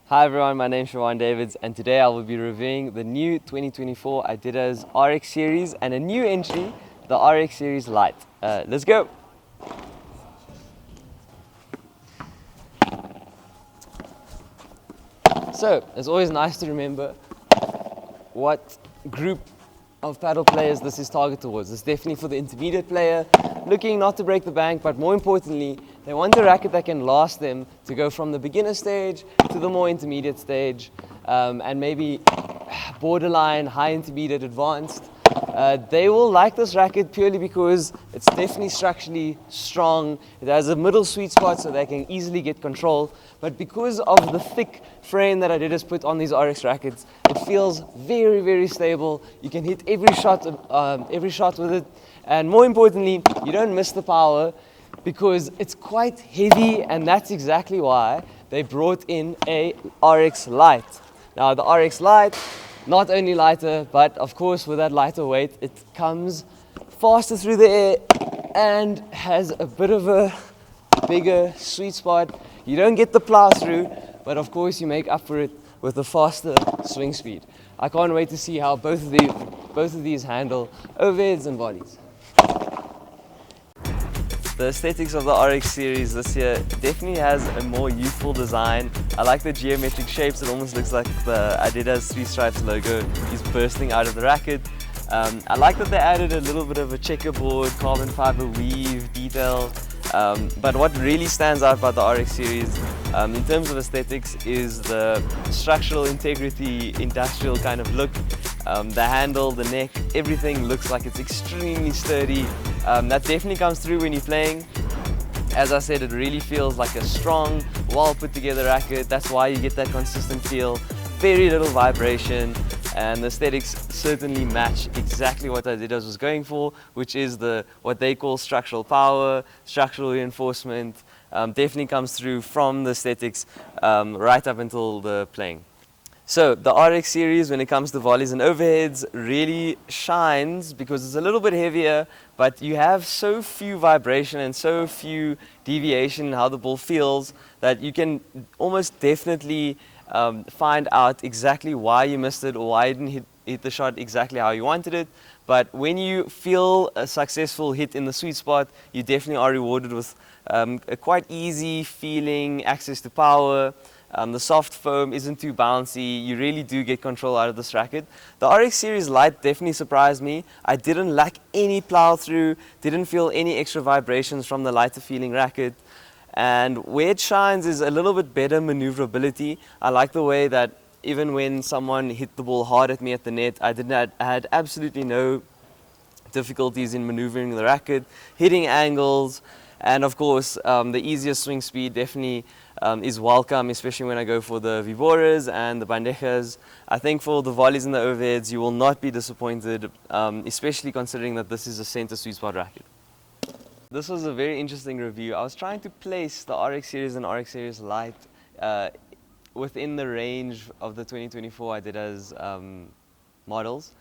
Hi everyone, my name is Shawan Davids and today I will be reviewing the new 2024 Adidas RX series and a new entry, the RX series Lite. Let's go! So, it's always nice to remember what group of paddle players this is targeted towards. It's definitely for the intermediate player looking not to break the bank, but more importantly, they want a racket that can last them to go from the beginner stage to the more intermediate stage, and maybe borderline, high intermediate, advanced. They will like this racket purely because it's definitely structurally strong. It has a middle sweet spot so they can easily get control. But because of the thick frame that Adidas put on these RX rackets, it feels very, very stable. You can hit every shot with it. And more importantly, you don't miss the power because it's quite heavy, and that's exactly why they brought in a RX Lite. Now the RX Lite, not only lighter, but of course with that lighter weight, it comes faster through the air and has a bit of a bigger sweet spot. You don't get the plow through, but of course you make up for it with a faster swing speed. I can't wait to see how both of these handle overheads and volleys. The aesthetics of the RX series this year definitely has a more youthful design. I like the geometric shapes. It almost looks like the Adidas Three Stripes logo is bursting out of the racket. I like that they added a little bit of a checkerboard, carbon fiber weave detail. But what really stands out about the RX series in terms of aesthetics is the structural integrity, industrial kind of look. The handle, the neck, everything looks like it's extremely sturdy. That definitely comes through when you're playing. As I said, it really feels like a strong, well put together racket. That's why you get that consistent feel, very little vibration, and the aesthetics certainly match exactly what Adidas was going for, which is what they call structural power, structural reinforcement. Definitely comes through from the aesthetics right up until the playing. So the RX series, when it comes to volleys and overheads, really shines because it's a little bit heavier, but you have so few vibration and so few deviation in how the ball feels that you can almost definitely find out exactly why you missed it or why you didn't hit the shot exactly how you wanted it. But when you feel a successful hit in the sweet spot, you definitely are rewarded with a quite easy feeling, access to power. The soft foam isn't too bouncy. You really do get control out of this racket. The RX Series Lite definitely surprised me. I didn't lack any plow through, didn't feel any extra vibrations from the lighter feeling racket. And where it shines is a little bit better maneuverability. I like the way that even when someone hit the ball hard at me at the net, I had absolutely no difficulties in maneuvering the racket, hitting angles, and of course the easier swing speed definitely is welcome, especially when I go for the viboras and the bandejas. I think for the volleys and the overheads you will not be disappointed, especially considering that this is a center sweet spot racket. This was a very interesting review. I was trying to place the RX series and RX series Lite within the range of the 2024 Adidas models.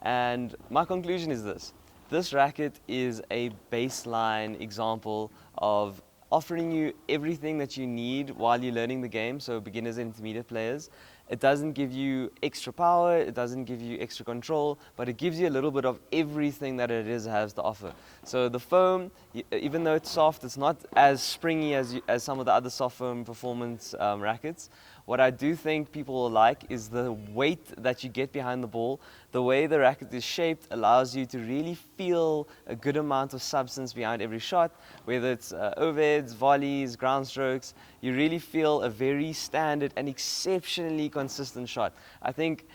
And my conclusion is this. This racket is a baseline example of offering you everything that you need while you're learning the game, so beginners and intermediate players. It doesn't give you extra power, it doesn't give you extra control, but it gives you a little bit of everything that it has to offer. So the foam, even though it's soft, it's not as springy as some of the other soft foam performance rackets. What I do think people will like is the weight that you get behind the ball. The way the racket is shaped allows you to really feel a good amount of substance behind every shot, whether it's overheads, volleys, ground strokes. You really feel a very standard and exceptionally consistent shot. I think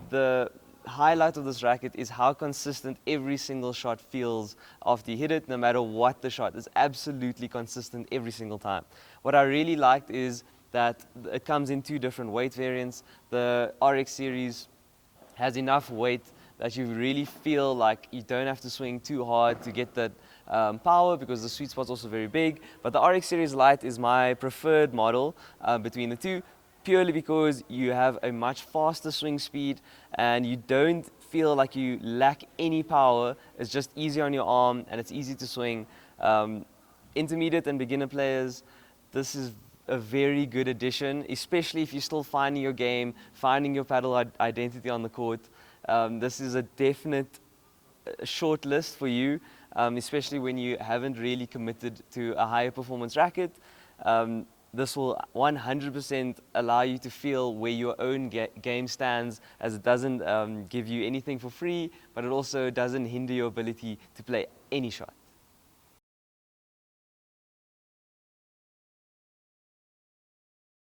the highlight of this racket is how consistent every single shot feels after you hit it, no matter what the shot is. Absolutely consistent every single time. What I really liked is that it comes in two different weight variants. The RX series has enough weight that you really feel like you don't have to swing too hard to get that power, because the sweet spot's also very big. But the RX series Lite is my preferred model between the two, purely because you have a much faster swing speed and you don't feel like you lack any power. It's just easy on your arm and it's easy to swing. Intermediate and beginner players, this is a very good addition, especially if you're still finding your game, finding your paddle identity on the court. This is a definite short list for you, especially when you haven't really committed to a higher performance racket. This will 100% allow you to feel where your own game stands, as it doesn't give you anything for free, but it also doesn't hinder your ability to play any shot.